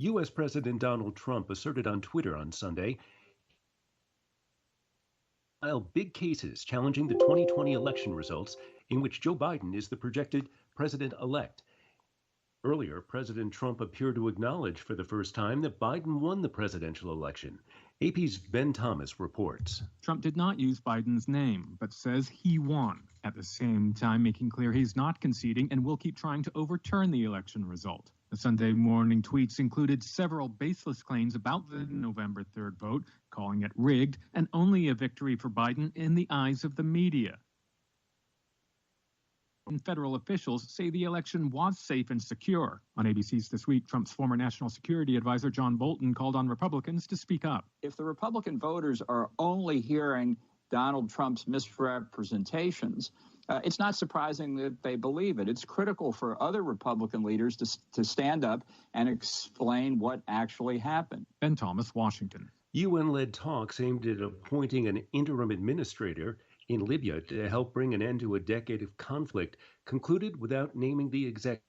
U.S. President Donald Trump asserted on Twitter on Sunday filed big cases challenging the 2020 election results in which Joe Biden is the projected president-elect. Earlier, President Trump appeared to acknowledge for the first time that Biden won the presidential election. AP's Ben Thomas reports. Trump did not use Biden's name, but says he won, at the same time making clear he's not conceding and will keep trying to overturn the election result. The Sunday morning tweets included several baseless claims about the November 3rd vote, calling it rigged and only a victory for Biden in the eyes of the media. And federal officials say the election was safe and secure. On ABC's This Week, Trump's former national security advisor John Bolton called on Republicans to speak up. If the Republican voters are only hearing Donald Trump's misrepresentations, it's not surprising that they believe it. It's critical for other Republican leaders to stand up and explain what actually happened. Ben Thomas, Washington. UN-led talks aimed at appointing an interim administrator in Libya to help bring an end to a decade of conflict concluded without naming the executive.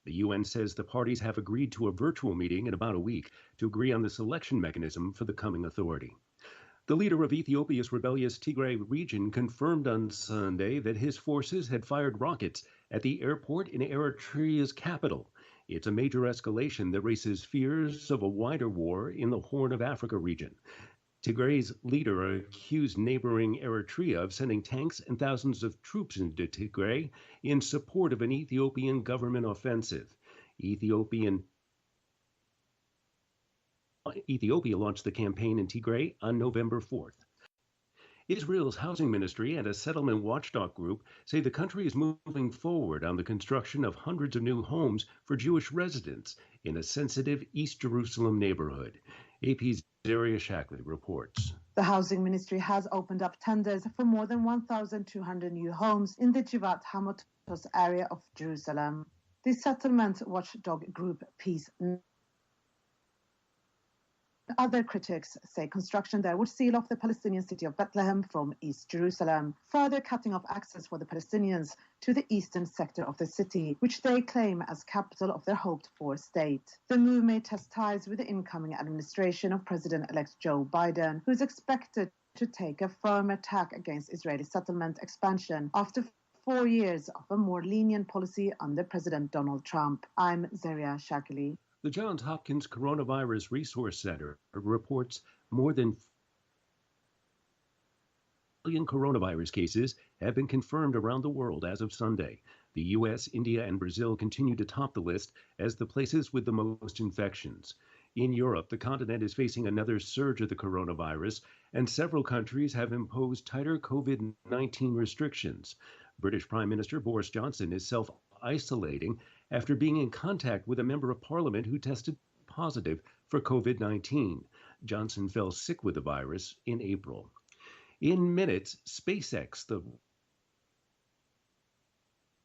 The UN says the parties have agreed to a virtual meeting in about a week to agree on the selection mechanism for the coming authority. The leader of Ethiopia's rebellious Tigray region confirmed on Sunday that his forces had fired rockets at the airport in Eritrea's capital. It's a major escalation that raises fears of a wider war in the Horn of Africa region. Tigray's leader accused neighboring Eritrea of sending tanks and thousands of troops into Tigray in support of an Ethiopian government offensive. Ethiopia launched the campaign in Tigray on November 4th. Israel's housing ministry and a settlement watchdog group say the country is moving forward on the construction of hundreds of new homes for Jewish residents in a sensitive East Jerusalem neighborhood. AP's Zaria Shackley reports. The housing ministry has opened up tenders for more than 1,200 new homes in the Jivat Hamotos area of Jerusalem. The settlement watchdog group Peace. Other critics say construction there would seal off the Palestinian city of Bethlehem from East Jerusalem, further cutting off access for the Palestinians to the eastern sector of the city, which they claim as capital of their hoped-for state. The move may test ties with the incoming administration of President-elect Joe Biden, who is expected to take a firm attack against Israeli settlement expansion after 4 years of a more lenient policy under President Donald Trump. I'm Zaria Shackley. The Johns Hopkins Coronavirus Resource Center reports more than 1 million coronavirus cases have been confirmed around the world as of Sunday. The U.S., India, and Brazil continue to top the list as the places with the most infections. In Europe, the continent is facing another surge of the coronavirus, and several countries have imposed tighter COVID-19 restrictions. British Prime Minister Boris Johnson is self-isolating after being in contact with a member of parliament who tested positive for COVID-19. Johnson fell sick with the virus in April. In minutes, Spacex, the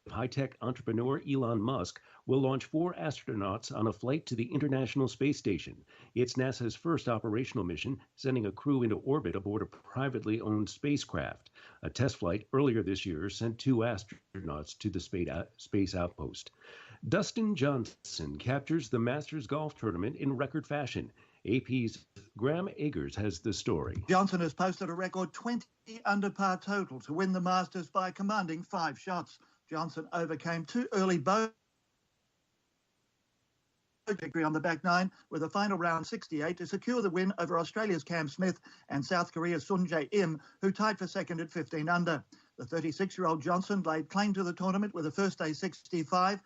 high-tech entrepreneur Elon Musk, will launch 4 astronauts on a flight to the International Space Station. It's NASA's first operational mission, sending a crew into orbit aboard a privately owned spacecraft. A test flight earlier this year sent 2 astronauts to the space outpost. Dustin Johnson captures the Masters golf tournament in record fashion. AP's Graham Eggers has the story. Johnson has posted a record 20 under par total to win the Masters by commanding 5 shots. Johnson overcame 2 early victory on the back 9 with a final round 68 to secure the win over Australia's Cam Smith and South Korea's Sun Jae-im, who tied for second at 15 under. The 36-year-old Johnson laid claim to the tournament with a first-day 65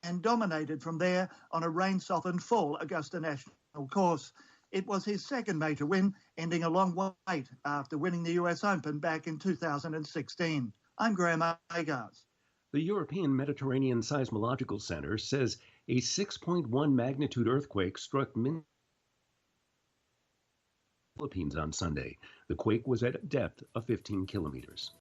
and dominated from there on a rain-softened fall Augusta National course. It was his second major win, ending a long wait after winning the US Open back in 2016. I'm Graham Eggers. The European Mediterranean Seismological Center says a 6.1 magnitude earthquake struck Philippines on Sunday. The quake was at a depth of 15 kilometers.